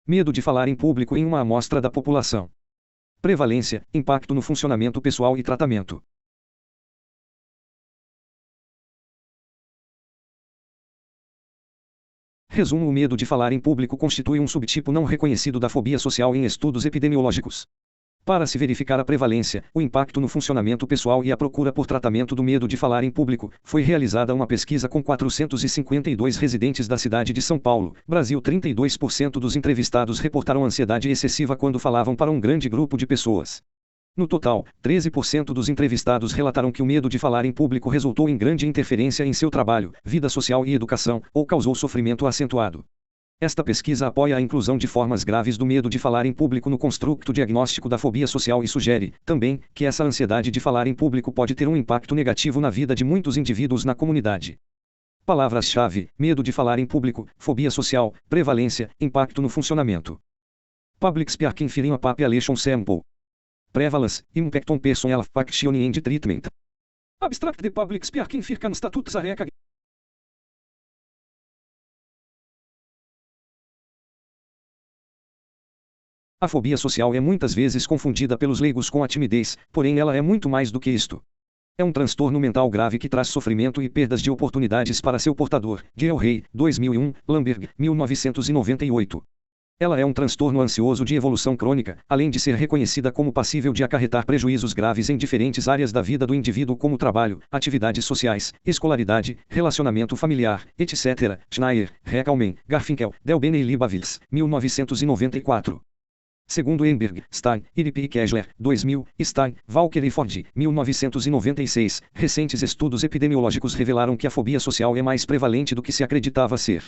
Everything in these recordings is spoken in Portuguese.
Medo de falar em público em uma amostra da população. Prevalência, impacto no funcionamento pessoal e tratamento. Resumo: o medo de falar em público constitui um subtipo não reconhecido da fobia social em estudos epidemiológicos. Para se verificar a prevalência, o impacto no funcionamento pessoal e a procura por tratamento do medo de falar em público, foi realizada uma pesquisa com 452 residentes da cidade de São Paulo, Brasil. 32% dos entrevistados reportaram ansiedade excessiva quando falavam para um grande grupo de pessoas. No total, 13% dos entrevistados relataram que o medo de falar em público resultou em grande interferência em seu trabalho, vida social e educação, ou causou sofrimento acentuado. Esta pesquisa apoia a inclusão de formas graves do medo de falar em público no construto diagnóstico da fobia social e sugere, também, que essa ansiedade de falar em público pode ter um impacto negativo na vida de muitos indivíduos na comunidade. Palavras-chave: medo de falar em público, fobia social, prevalência, impacto no funcionamento. Public speaking fear in a population sample. Prevalence, impact on personal faction and treatment. Abstract the public speaking fear can statutes are. A fobia social é muitas vezes confundida pelos leigos com a timidez, porém ela é muito mais do que isto. É um transtorno mental grave que traz sofrimento e perdas de oportunidades para seu portador. Del Rey, 2001, Lamberg, 1998. Ela é um transtorno ansioso de evolução crônica, além de ser reconhecida como passível de acarretar prejuízos graves em diferentes áreas da vida do indivíduo como trabalho, atividades sociais, escolaridade, relacionamento familiar, etc. Schneier, Recalmen, Garfinkel, Delbene e Libavitz, 1994. Segundo Emberg, Stein, Iripi e Kessler, 2000, Stein, Walker e Ford, 1996, recentes estudos epidemiológicos revelaram que a fobia social é mais prevalente do que se acreditava ser.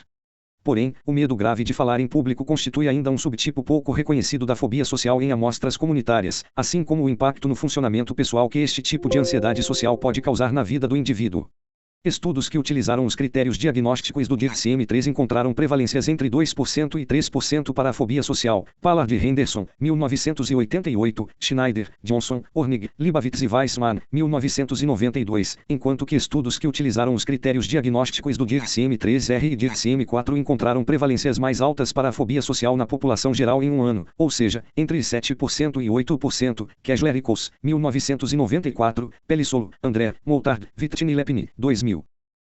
Porém, o medo grave de falar em público constitui ainda um subtipo pouco reconhecido da fobia social em amostras comunitárias, assim como o impacto no funcionamento pessoal que este tipo de ansiedade social pode causar na vida do indivíduo. Estudos que utilizaram os critérios diagnósticos do DSM-3 encontraram prevalências entre 2% e 3% para a fobia social. Ballard e Henderson, 1988, Schneider, Johnson, Ornig, Libavitz e Weissman, 1992, enquanto que estudos que utilizaram os critérios diagnósticos do DSM-3R e DSM-4 encontraram prevalências mais altas para a fobia social na população geral em um ano, ou seja, entre 7% e 8%. Kessler e Coase, 1994, Pelissolo, André, Moutard, Vittini e Lepine, 2000.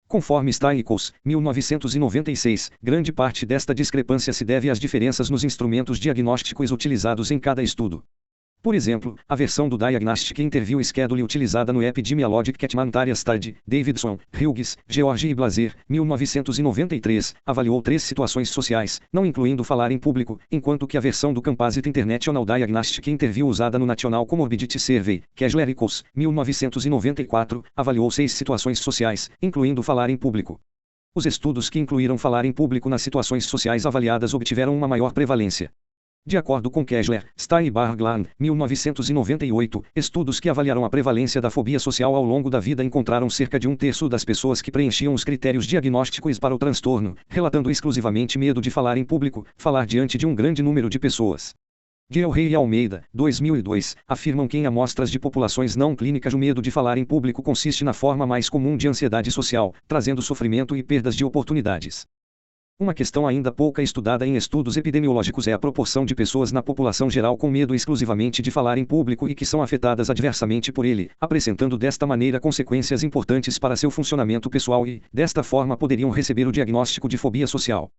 Conforme Stein e Coase, 1996, grande parte desta discrepância se deve às diferenças nos instrumentos diagnósticos utilizados em cada estudo. Por exemplo, a versão do Diagnostic Interview Schedule utilizada no Epidemiologic Catmanaria Study, Davidson, Hughes, George e Blazer, 1993, avaliou 3 situações sociais, não incluindo falar em público, enquanto que a versão do Composite International Diagnostic Interview usada no National Comorbidity Survey, Kessler e Coase, 1994, avaliou 6 situações sociais, incluindo falar em público. Os estudos que incluíram falar em público nas situações sociais avaliadas obtiveram uma maior prevalência. De acordo com Kessler, Stein e Bargland, 1998, estudos que avaliaram a prevalência da fobia social ao longo da vida encontraram cerca de 1/3 das pessoas que preenchiam os critérios diagnósticos para o transtorno, relatando exclusivamente medo de falar em público, falar diante de um grande número de pessoas. Del Rey e Almeida, 2002, afirmam que em amostras de populações não clínicas o medo de falar em público consiste na forma mais comum de ansiedade social, trazendo sofrimento e perdas de oportunidades. Uma questão ainda pouca estudada em estudos epidemiológicos é a proporção de pessoas na população geral com medo exclusivamente de falar em público e que são afetadas adversamente por ele, apresentando desta maneira consequências importantes para seu funcionamento pessoal e, desta forma, poderiam receber o diagnóstico de fobia social.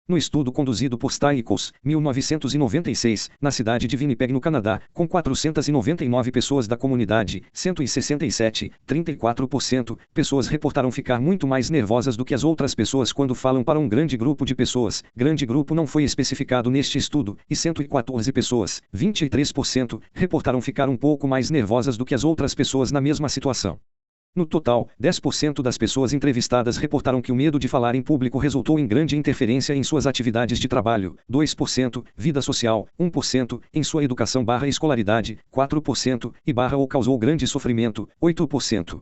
No estudo conduzido por Stein e Coase, 1996, na cidade de Winnipeg, no Canadá, com 499 pessoas da comunidade, 167, 34%, pessoas reportaram ficar muito mais nervosas do que as outras pessoas quando falam para um grande grupo de pessoas. Grande grupo não foi especificado neste estudo, e 114 pessoas, 23%, reportaram ficar um pouco mais nervosas do que as outras pessoas na mesma situação. No total, 10% das pessoas entrevistadas reportaram que o medo de falar em público resultou em grande interferência em suas atividades de trabalho, 2%, vida social, 1%, em sua educação/escolaridade, 4%, ou causou grande sofrimento, 8%.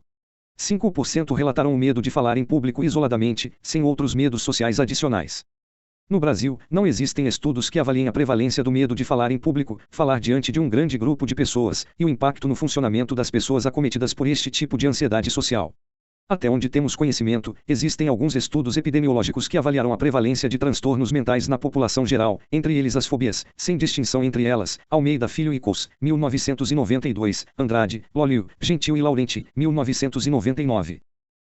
5% relataram o medo de falar em público isoladamente, sem outros medos sociais adicionais. No Brasil, não existem estudos que avaliem a prevalência do medo de falar em público, falar diante de um grande grupo de pessoas, e o impacto no funcionamento das pessoas acometidas por este tipo de ansiedade social. Até onde temos conhecimento, existem alguns estudos epidemiológicos que avaliaram a prevalência de transtornos mentais na população geral, entre eles as fobias, sem distinção entre elas. Almeida Filho e Cos, 1992, Andrade, Lólio, Gentil e Laurenti, 1999.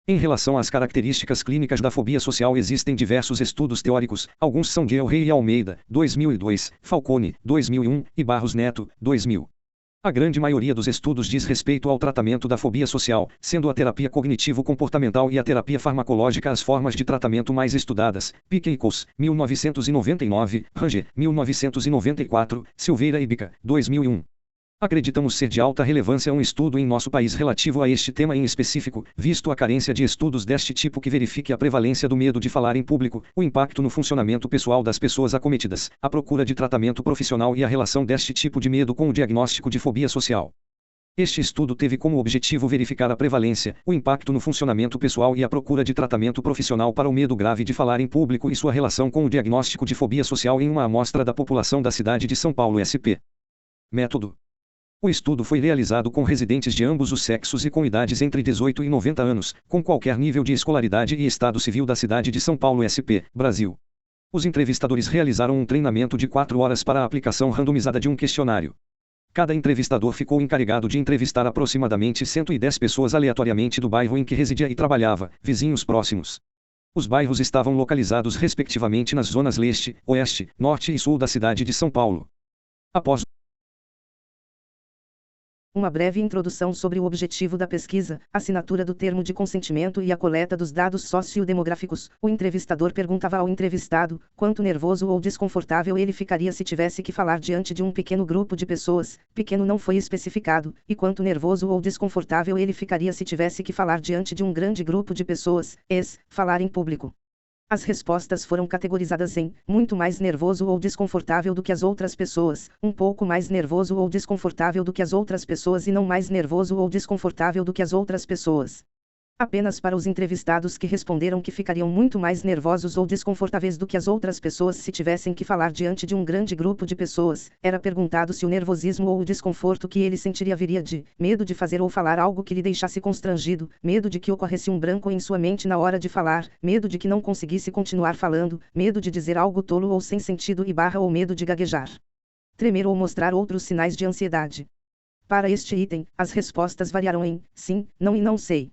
Em relação às características clínicas da fobia social existem diversos estudos teóricos, alguns são de El Rey e Almeida, 2002, Falcone, 2001, e Barros Neto, 2000. A grande maioria dos estudos diz respeito ao tratamento da fobia social, sendo a terapia cognitivo-comportamental e a terapia farmacológica as formas de tratamento mais estudadas. Pique e Cos, 1999, Ranger, 1994, Silveira e Bica, 2001. Acreditamos ser de alta relevância um estudo em nosso país relativo a este tema em específico, visto a carência de estudos deste tipo que verifique a prevalência do medo de falar em público, o impacto no funcionamento pessoal das pessoas acometidas, a procura de tratamento profissional e a relação deste tipo de medo com o diagnóstico de fobia social. Este estudo teve como objetivo verificar a prevalência, o impacto no funcionamento pessoal e a procura de tratamento profissional para o medo grave de falar em público e sua relação com o diagnóstico de fobia social em uma amostra da população da cidade de São Paulo SP. Método: o estudo foi realizado com residentes de ambos os sexos e com idades entre 18 e 90 anos, com qualquer nível de escolaridade e estado civil da cidade de São Paulo SP, Brasil. Os entrevistadores realizaram um treinamento de 4 horas para a aplicação randomizada de um questionário. Cada entrevistador ficou encarregado de entrevistar aproximadamente 110 pessoas aleatoriamente do bairro em que residia e trabalhava, vizinhos próximos. Os bairros estavam localizados respectivamente nas zonas leste, oeste, norte e sul da cidade de São Paulo. Após uma breve introdução sobre o objetivo da pesquisa, assinatura do termo de consentimento e a coleta dos dados sociodemográficos, o entrevistador perguntava ao entrevistado quanto nervoso ou desconfortável ele ficaria se tivesse que falar diante de um pequeno grupo de pessoas, pequeno não foi especificado, e quanto nervoso ou desconfortável ele ficaria se tivesse que falar diante de um grande grupo de pessoas, falar em público. As respostas foram categorizadas em muito mais nervoso ou desconfortável do que as outras pessoas, um pouco mais nervoso ou desconfortável do que as outras pessoas e não mais nervoso ou desconfortável do que as outras pessoas. Apenas para os entrevistados que responderam que ficariam muito mais nervosos ou desconfortáveis do que as outras pessoas se tivessem que falar diante de um grande grupo de pessoas, era perguntado se o nervosismo ou o desconforto que ele sentiria viria de medo de fazer ou falar algo que lhe deixasse constrangido, medo de que ocorresse um branco em sua mente na hora de falar, medo de que não conseguisse continuar falando, medo de dizer algo tolo ou sem sentido ou medo de gaguejar, tremer ou mostrar outros sinais de ansiedade. Para este item, as respostas variaram em sim, não e não sei.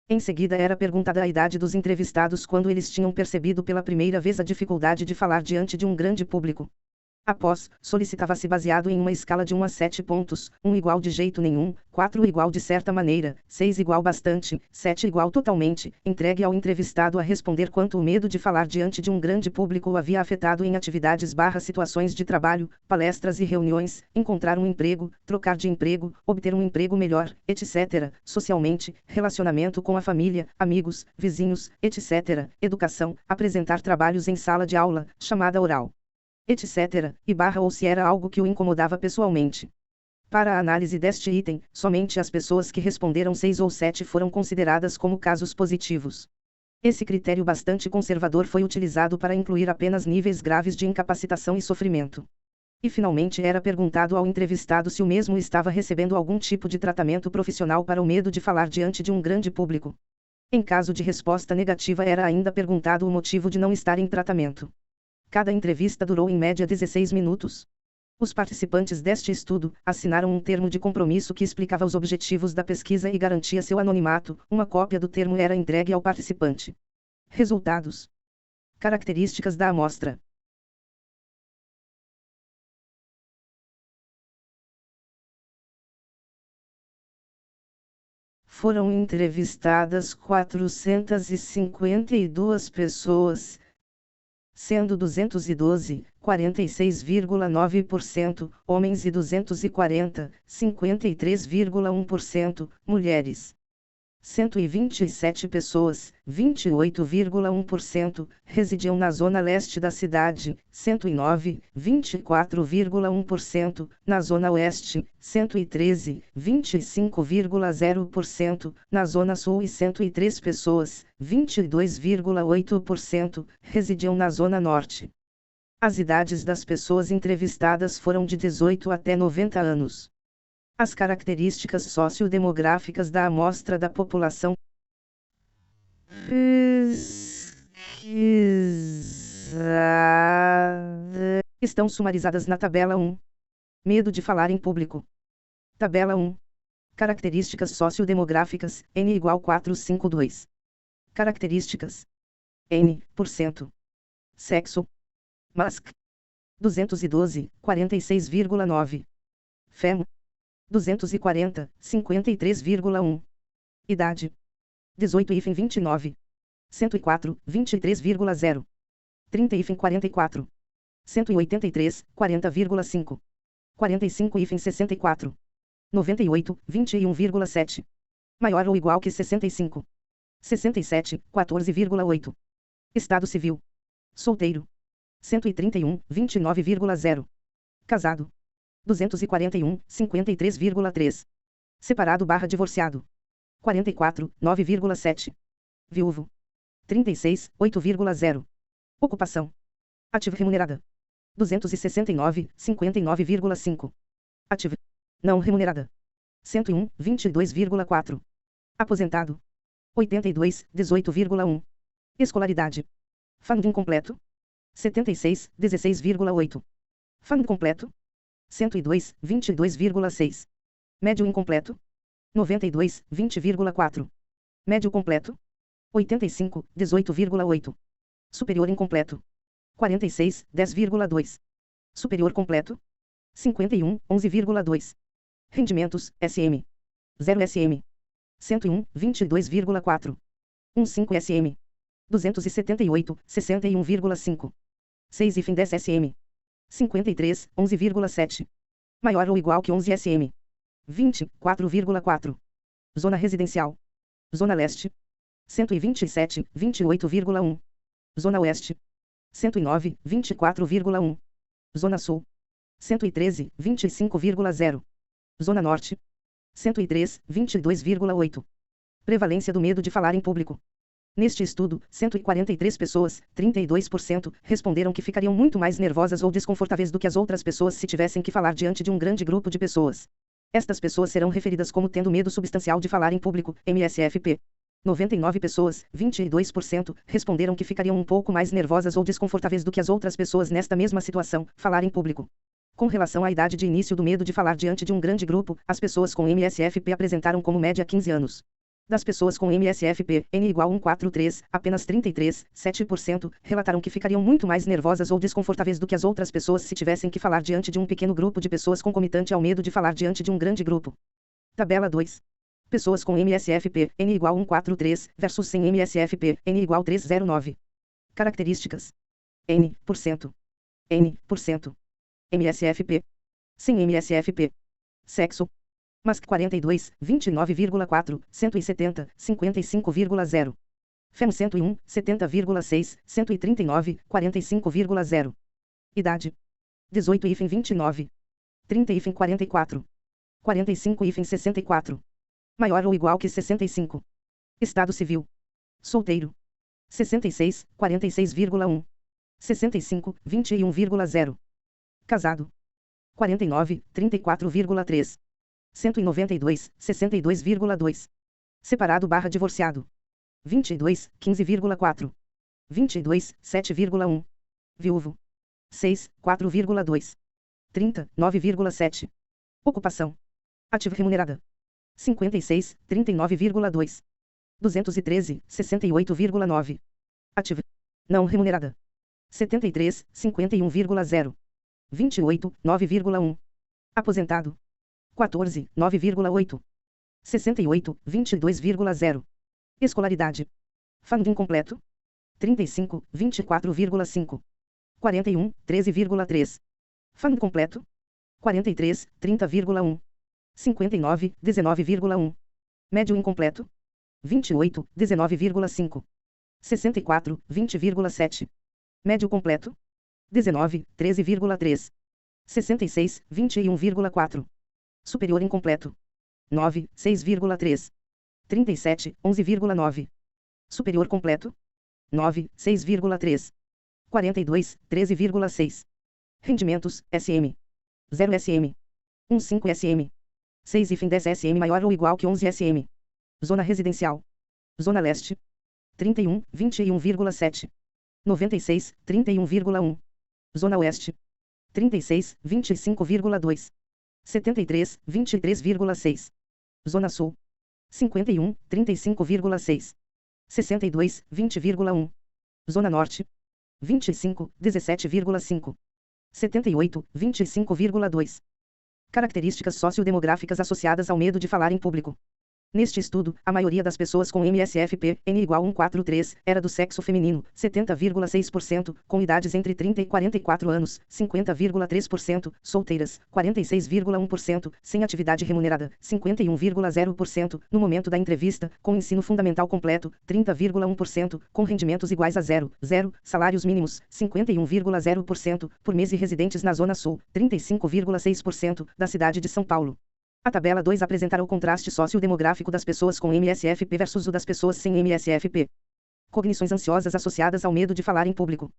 Em seguida era perguntada a idade dos entrevistados quando eles tinham percebido pela primeira vez a dificuldade de falar diante de um grande público. Após, solicitava-se baseado em uma escala de 1 a 7 pontos, 1 igual de jeito nenhum, 4 igual de certa maneira, 6 igual bastante, 7 igual totalmente, entregue ao entrevistado a responder quanto o medo de falar diante de um grande público o havia afetado em atividades/situações de trabalho, palestras e reuniões, encontrar um emprego, trocar de emprego, obter um emprego melhor, etc., socialmente, relacionamento com a família, amigos, vizinhos, etc., educação, apresentar trabalhos em sala de aula, chamada oral, etc., ou se era algo que o incomodava pessoalmente. Para a análise deste item, somente as pessoas que responderam 6 ou 7 foram consideradas como casos positivos. Esse critério bastante conservador foi utilizado para incluir apenas níveis graves de incapacitação e sofrimento. E finalmente era perguntado ao entrevistado se o mesmo estava recebendo algum tipo de tratamento profissional para o medo de falar diante de um grande público. Em caso de resposta negativa era ainda perguntado o motivo de não estar em tratamento. Cada entrevista durou em média 16 minutos. Os participantes deste estudo assinaram um termo de compromisso que explicava os objetivos da pesquisa e garantia seu anonimato. Uma cópia do termo era entregue ao participante. Resultados. Características da amostra. Foram entrevistadas 452 pessoas, sendo 212, 46,9%, homens e 240, 53,1%, mulheres. 127 pessoas, 28,1%, residiam na zona leste da cidade, 109, 24,1%, na zona oeste, 113, 25,0%, na zona sul e 103 pessoas, 22,8%, residiam na zona norte. As idades das pessoas entrevistadas foram de 18 até 90 anos. As características sociodemográficas da amostra da população. Pesquisada. Estão sumarizadas na tabela 1. Medo de falar em público. Tabela 1. Características sociodemográficas, N igual 452. Características. N%. Sexo. Masc. 212, 46,9. Fem. 240, 53,1. Idade. 18 e 29. 104, 23,0. 30 e 44. 183, 40,5. 45 e 64. 98, 21,7. Maior ou igual que 65. 67, 14,8. Estado civil. Solteiro. 131, 29,0. Casado. 241, 53,3. Separado/divorciado. 44, 9,7. Viúvo. 36, 8,0. Ocupação. Ativa remunerada. 269, 59,5. Ativa. Não remunerada. 101, 22,4. Aposentado. 82, 18,1. Escolaridade. Funding completo. 76, 16,8. Funding completo. 102, 22,6. Médio incompleto. 92, 20,4. Médio completo. 85, 18,8. Superior incompleto. 46, 10,2. Superior completo. 51, 11,2. Rendimentos, SM. 0 SM. 101, 22,4. 15 SM. 278, 61,5. 6 e fim 10 SM. 53, 11,7. Maior ou igual que 11 SM. 20, 4,4. Zona residencial. Zona leste. 127, 28,1. Zona oeste. 109, 24,1. Zona sul. 113, 25,0. Zona norte. 103, 22,8. Prevalência do medo de falar em público. Neste estudo, 143 pessoas, 32%, responderam que ficariam muito mais nervosas ou desconfortáveis do que as outras pessoas se tivessem que falar diante de um grande grupo de pessoas. Estas pessoas serão referidas como tendo medo substancial de falar em público, MSFP. 99 pessoas, 22%, responderam que ficariam um pouco mais nervosas ou desconfortáveis do que as outras pessoas nesta mesma situação, falar em público. Com relação à idade de início do medo de falar diante de um grande grupo, as pessoas com MSFP apresentaram como média 15 anos. Das pessoas com MSFP, N igual 143, apenas 33, 7%, relataram que ficariam muito mais nervosas ou desconfortáveis do que as outras pessoas se tivessem que falar diante de um pequeno grupo de pessoas concomitante ao medo de falar diante de um grande grupo. Tabela 2. Pessoas com MSFP, N igual 143, versus sem MSFP, N igual 309. Características. N%. N%. MSFP. Sem MSFP. Sexo. Mas 42, 29,4, 170, 55,0. Fem 101, 70,6, 139, 45,0. Idade. 18 e 29. 30 e 44. 45 e 64. Maior ou igual que 65. Estado civil. Solteiro. 66, 46,1. 65, 21,0. Casado. 49, 34,3. 192, 62,2. Separado/divorciado. 22, 15,4. 22, 7,1. Viúvo. 6, 4,2. 30, 9,7. Ocupação. Ativa remunerada. 56, 39,2. 213, 68,9. Ativa. Não remunerada. 73, 51,0. 28, 9,1. Aposentado. 14, 9,8. 68, 22,0. Escolaridade. Funding completo. 35, 24,5. 41, 13,3. Funding completo. 43, 30,1. 59, 19,1. Médio incompleto. 28, 19,5. 64, 20,7. Médio completo. 19, 13,3. 66, 21,4. Superior incompleto. 9, 6,3. 37, 11,9. Superior completo. 9, 6,3. 42, 13,6. Rendimentos, SM. 0 SM. 15 SM. 6 e fim 10 SM maior ou igual que 11 SM. Zona residencial. Zona leste. 31, 21,7. 96, 31,1. Zona Oeste. 36, 25,2. 73, 23,6. Zona Sul. 51, 35,6. 62, 20,1. Zona Norte. 25, 17,5. 78, 25,2. Características sociodemográficas associadas ao medo de falar em público. Neste estudo, a maioria das pessoas com MSFP, N igual 143, era do sexo feminino, 70,6%, com idades entre 30 e 44 anos, 50,3%, solteiras, 46,1%, sem atividade remunerada, 51,0%, no momento da entrevista, com ensino fundamental completo, 30,1%, com rendimentos iguais a zero, salários mínimos, 51,0%, por mês e residentes na Zona Sul, 35,6%, da cidade de São Paulo. A tabela 2 apresentará o contraste sociodemográfico das pessoas com MSFP versus o das pessoas sem MSFP. Cognições ansiosas associadas ao medo de falar em público.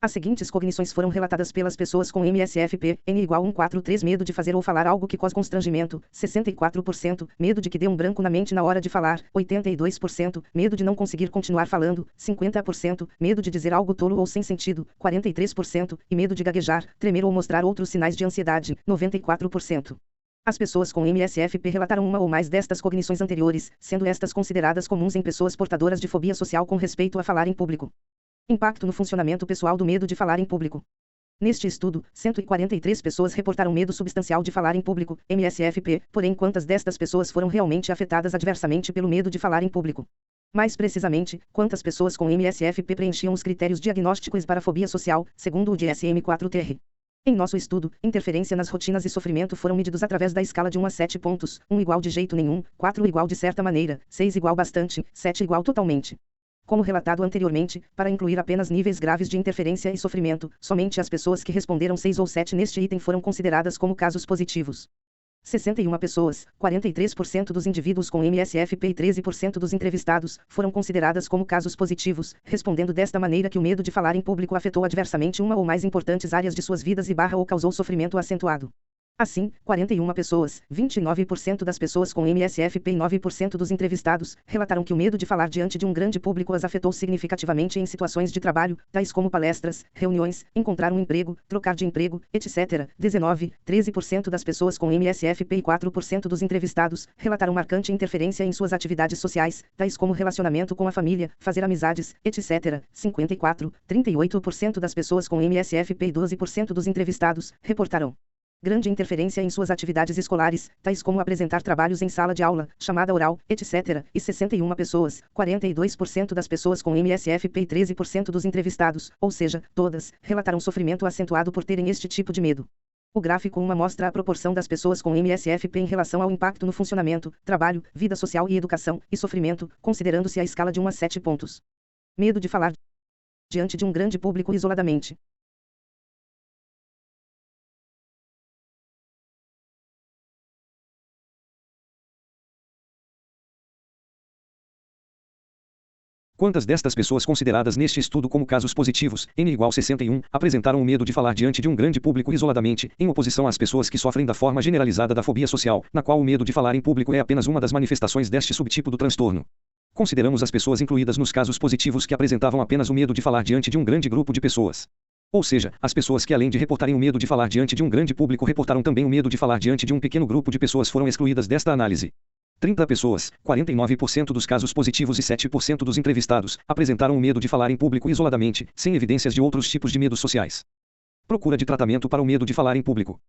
As seguintes cognições foram relatadas pelas pessoas com MSFP, N igual 143, medo de fazer ou falar algo que cause constrangimento, 64%, medo de que dê um branco na mente na hora de falar, 82%, medo de não conseguir continuar falando, 50%, medo de dizer algo tolo ou sem sentido, 43%, e medo de gaguejar, tremer ou mostrar outros sinais de ansiedade, 94%. As pessoas com MSFP relataram uma ou mais destas cognições anteriores, sendo estas consideradas comuns em pessoas portadoras de fobia social com respeito a falar em público. Impacto no funcionamento pessoal do medo de falar em público. Neste estudo, 143 pessoas reportaram medo substancial de falar em público, MSFP, porém quantas destas pessoas foram realmente afetadas adversamente pelo medo de falar em público? Mais precisamente, quantas pessoas com MSFP preenchiam os critérios diagnósticos para fobia social, segundo o DSM-4-TR? Em nosso estudo, interferência nas rotinas e sofrimento foram medidos através da escala de 1 a 7 pontos, 1 igual de jeito nenhum, 4 igual de certa maneira, 6 igual bastante, 7 igual totalmente. Como relatado anteriormente, para incluir apenas níveis graves de interferência e sofrimento, somente as pessoas que responderam 6 ou 7 neste item foram consideradas como casos positivos. 61 pessoas, 43% dos indivíduos com MSFP e 13% dos entrevistados, foram consideradas como casos positivos, respondendo desta maneira que o medo de falar em público afetou adversamente uma ou mais importantes áreas de suas vidas ou causou sofrimento acentuado. Assim, 41 pessoas, 29% das pessoas com MSFP e 9% dos entrevistados, relataram que o medo de falar diante de um grande público as afetou significativamente em situações de trabalho, tais como palestras, reuniões, encontrar um emprego, trocar de emprego, etc. 13% das pessoas com MSFP e 4% dos entrevistados, relataram marcante interferência em suas atividades sociais, tais como relacionamento com a família, fazer amizades, etc. 38% das pessoas com MSFP e 12% dos entrevistados, reportaram grande interferência em suas atividades escolares, tais como apresentar trabalhos em sala de aula, chamada oral, etc., e 61 pessoas, 42% das pessoas com MSFP e 13% dos entrevistados, ou seja, todas, relataram sofrimento acentuado por terem este tipo de medo. O gráfico 1 mostra a proporção das pessoas com MSFP em relação ao impacto no funcionamento, trabalho, vida social e educação, e sofrimento, considerando-se a escala de 1 a 7 pontos. Medo de falar diante de um grande público isoladamente. Quantas destas pessoas consideradas neste estudo como casos positivos, N igual 61, apresentaram o medo de falar diante de um grande público isoladamente, em oposição às pessoas que sofrem da forma generalizada da fobia social, na qual o medo de falar em público é apenas uma das manifestações deste subtipo do transtorno? Consideramos as pessoas incluídas nos casos positivos que apresentavam apenas o medo de falar diante de um grande grupo de pessoas. Ou seja, as pessoas que além de reportarem o medo de falar diante de um grande público reportaram também o medo de falar diante de um pequeno grupo de pessoas foram excluídas desta análise. 30 pessoas, 49% dos casos positivos e 7% dos entrevistados, apresentaram o medo de falar em público isoladamente, sem evidências de outros tipos de medos sociais. Procura de tratamento para o medo de falar em público.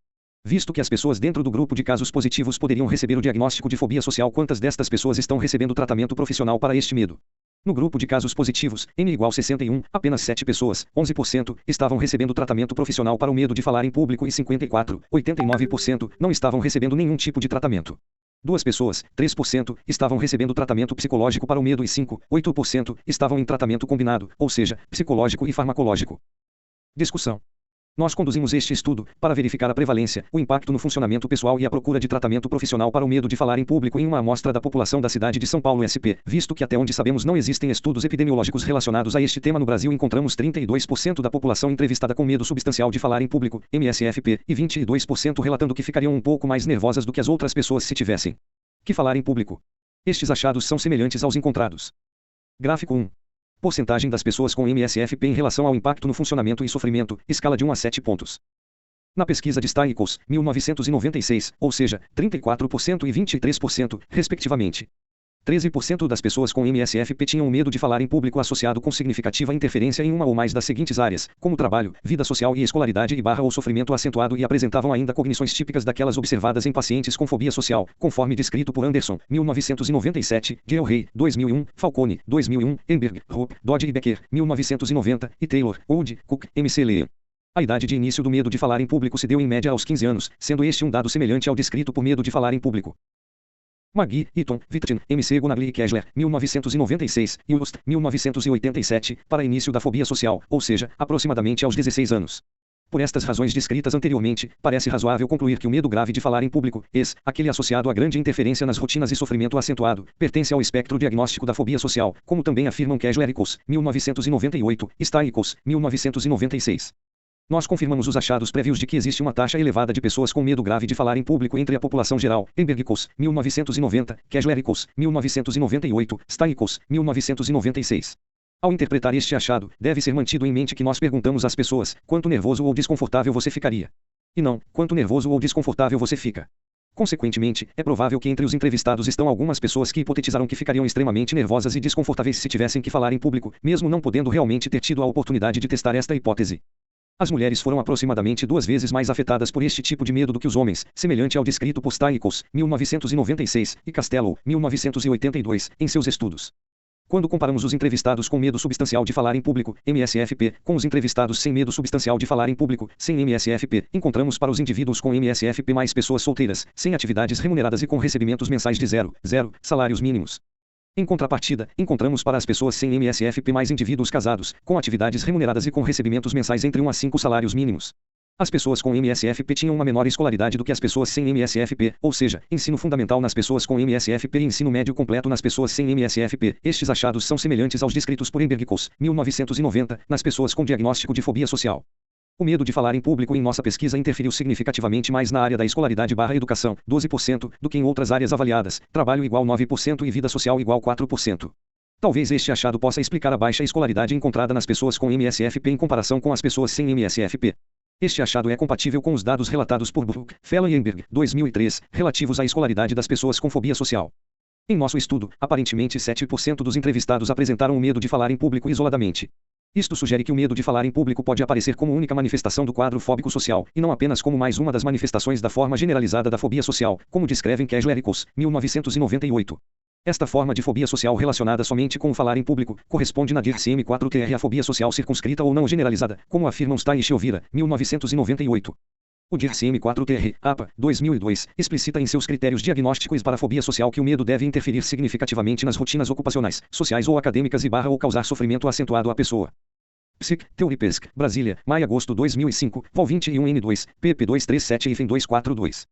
Visto que as pessoas dentro do grupo de casos positivos poderiam receber o diagnóstico de fobia social, quantas destas pessoas estão recebendo tratamento profissional para este medo? No grupo de casos positivos, N igual 61, apenas 7 pessoas, 11%, estavam recebendo tratamento profissional para o medo de falar em público e 89%, não estavam recebendo nenhum tipo de tratamento. 2 pessoas, 3%, estavam recebendo tratamento psicológico para o medo e 8% estavam em tratamento combinado, ou seja, psicológico e farmacológico. Discussão. Nós conduzimos este estudo para verificar a prevalência, o impacto no funcionamento pessoal e a procura de tratamento profissional para o medo de falar em público em uma amostra da população da cidade de São Paulo SP, visto que até onde sabemos não existem estudos epidemiológicos relacionados a este tema no Brasil. Encontramos 32% da população entrevistada com medo substancial de falar em público, MSFP, e 22% relatando que ficariam um pouco mais nervosas do que as outras pessoas se tivessem que falar em público. Estes achados são semelhantes aos encontrados. Gráfico 1. Porcentagem das pessoas com MSFP em relação ao impacto no funcionamento e sofrimento, escala de 1 a 7 pontos. Na pesquisa de Stiglitz, 1996, ou seja, 34% e 23%, respectivamente. 13% das pessoas com MSFP tinham medo de falar em público associado com significativa interferência em uma ou mais das seguintes áreas, como trabalho, vida social e escolaridade ou sofrimento acentuado e apresentavam ainda cognições típicas daquelas observadas em pacientes com fobia social, conforme descrito por Anderson, 1997, Gilray, 2001, Falcone, 2001, Enberg, Rupp, Dodge e Becker, 1990, e Taylor, Old, Cook, MC Lea. A idade de início do medo de falar em público se deu em média aos 15 anos, sendo este um dado semelhante ao descrito por medo de falar em público. McGee, Eaton, Wittgen, MC Gunagli e Kessler, 1996, e Ust, 1987, para início da fobia social, ou seja, aproximadamente aos 16 anos. Por estas razões descritas anteriormente, parece razoável concluir que o medo grave de falar em público, aquele associado a grande interferência nas rotinas e sofrimento acentuado, pertence ao espectro diagnóstico da fobia social, como também afirmam Kessler e Coase, 1998, Stiglitz, 1996. Nós confirmamos os achados prévios de que existe uma taxa elevada de pessoas com medo grave de falar em público entre a população geral. Enberg e Coase, 1990, Kessler e Coase, 1998, Stiglitz, 1996. Ao interpretar este achado, deve ser mantido em mente que nós perguntamos às pessoas, quanto nervoso ou desconfortável você ficaria? E não, quanto nervoso ou desconfortável você fica. Consequentemente, é provável que entre os entrevistados estão algumas pessoas que hipotetizaram que ficariam extremamente nervosas e desconfortáveis se tivessem que falar em público, mesmo não podendo realmente ter tido a oportunidade de testar esta hipótese. As mulheres foram aproximadamente 2 vezes mais afetadas por este tipo de medo do que os homens, semelhante ao descrito por Stiglitz, 1996, e Castello, 1982, em seus estudos. Quando comparamos os entrevistados com medo substancial de falar em público, MSFP, com os entrevistados sem medo substancial de falar em público, sem MSFP, encontramos para os indivíduos com MSFP mais pessoas solteiras, sem atividades remuneradas e com recebimentos mensais de 0 salários mínimos. Em contrapartida, encontramos para as pessoas sem MSFP mais indivíduos casados, com atividades remuneradas e com recebimentos mensais entre 1 a 5 salários mínimos. As pessoas com MSFP tinham uma menor escolaridade do que as pessoas sem MSFP, ou seja, ensino fundamental nas pessoas com MSFP e ensino médio completo nas pessoas sem MSFP. Estes achados são semelhantes aos descritos por Enberg e Coase, 1990, nas pessoas com diagnóstico de fobia social. O medo de falar em público em nossa pesquisa interferiu significativamente mais na área da escolaridade/educação, 12%, do que em outras áreas avaliadas, trabalho igual 9% e vida social igual 4%. Talvez este achado possa explicar a baixa escolaridade encontrada nas pessoas com MSFP em comparação com as pessoas sem MSFP. Este achado é compatível com os dados relatados por Brook, Fella e Enberg, 2003, relativos à escolaridade das pessoas com fobia social. Em nosso estudo, aparentemente 7% dos entrevistados apresentaram o medo de falar em público isoladamente. Isto sugere que o medo de falar em público pode aparecer como única manifestação do quadro fóbico social, e não apenas como mais uma das manifestações da forma generalizada da fobia social, como descrevem Kessler e Coase, 1998. Esta forma de fobia social relacionada somente com o falar em público, corresponde na DSM-4-TR à fobia social circunscrita ou não generalizada, como afirmam Stein e Sciovira, 1998. O DSM-4-TR, APA, 2002, explicita em seus critérios diagnósticos para a fobia social que o medo deve interferir significativamente nas rotinas ocupacionais, sociais ou acadêmicas ou causar sofrimento acentuado à pessoa. Psic, Teoripesc, Brasília, maio-agosto 2005, Vol 21N2, pp 237 e FEM 242.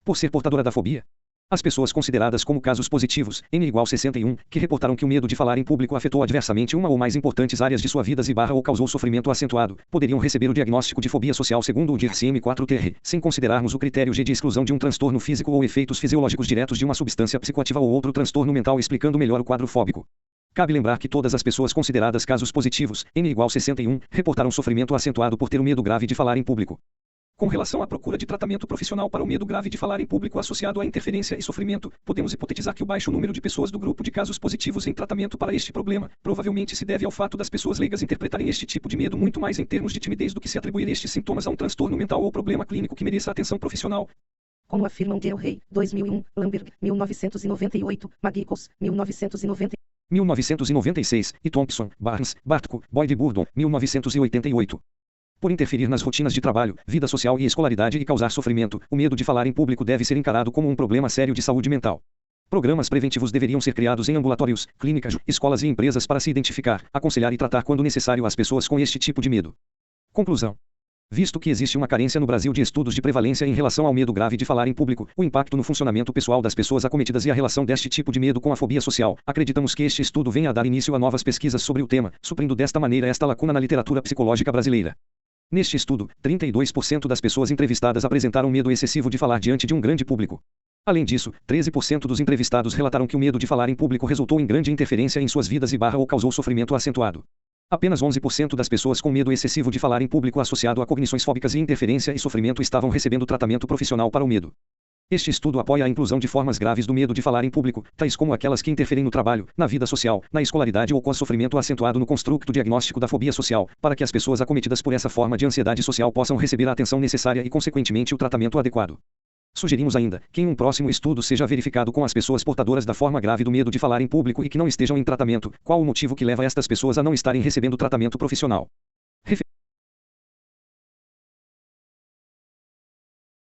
Por ser portadora da fobia, as pessoas consideradas como casos positivos, N igual 61, que reportaram que o medo de falar em público afetou adversamente uma ou mais importantes áreas de sua vida ou causou sofrimento acentuado, poderiam receber o diagnóstico de fobia social segundo o DSM-4-TR, sem considerarmos o critério G de exclusão de um transtorno físico ou efeitos fisiológicos diretos de uma substância psicoativa ou outro transtorno mental, explicando melhor o quadro fóbico. Cabe lembrar que todas as pessoas consideradas casos positivos, N igual 61, reportaram sofrimento acentuado por ter o medo grave de falar em público. Com relação à procura de tratamento profissional para o medo grave de falar em público associado à interferência e sofrimento, podemos hipotetizar que o baixo número de pessoas do grupo de casos positivos em tratamento para este problema, provavelmente se deve ao fato das pessoas leigas interpretarem este tipo de medo muito mais em termos de timidez do que se atribuir estes sintomas a um transtorno mental ou problema clínico que mereça atenção profissional. Como afirmam Gilray, 2001, Lamberg, 1998, McGee, 1996, e Thompson, Barnes, Bartko, Boyd e Burdon, 1988. Por interferir nas rotinas de trabalho, vida social e escolaridade e causar sofrimento, o medo de falar em público deve ser encarado como um problema sério de saúde mental. Programas preventivos deveriam ser criados em ambulatórios, clínicas, escolas e empresas para se identificar, aconselhar e tratar quando necessário as pessoas com este tipo de medo. Conclusão. Visto que existe uma carência no Brasil de estudos de prevalência em relação ao medo grave de falar em público, o impacto no funcionamento pessoal das pessoas acometidas e a relação deste tipo de medo com a fobia social, acreditamos que este estudo venha a dar início a novas pesquisas sobre o tema, suprindo desta maneira esta lacuna na literatura psicológica brasileira. Neste estudo, 32% das pessoas entrevistadas apresentaram medo excessivo de falar diante de um grande público. Além disso, 13% dos entrevistados relataram que o medo de falar em público resultou em grande interferência em suas vidas ou causou sofrimento acentuado. Apenas 11% das pessoas com medo excessivo de falar em público associado a cognições fóbicas e interferência e sofrimento estavam recebendo tratamento profissional para o medo. Este estudo apoia a inclusão de formas graves do medo de falar em público, tais como aquelas que interferem no trabalho, na vida social, na escolaridade ou com sofrimento acentuado no construto diagnóstico da fobia social, para que as pessoas acometidas por essa forma de ansiedade social possam receber a atenção necessária e, consequentemente, o tratamento adequado. Sugerimos ainda que em um próximo estudo seja verificado com as pessoas portadoras da forma grave do medo de falar em público e que não estejam em tratamento, qual o motivo que leva estas pessoas a não estarem recebendo tratamento profissional.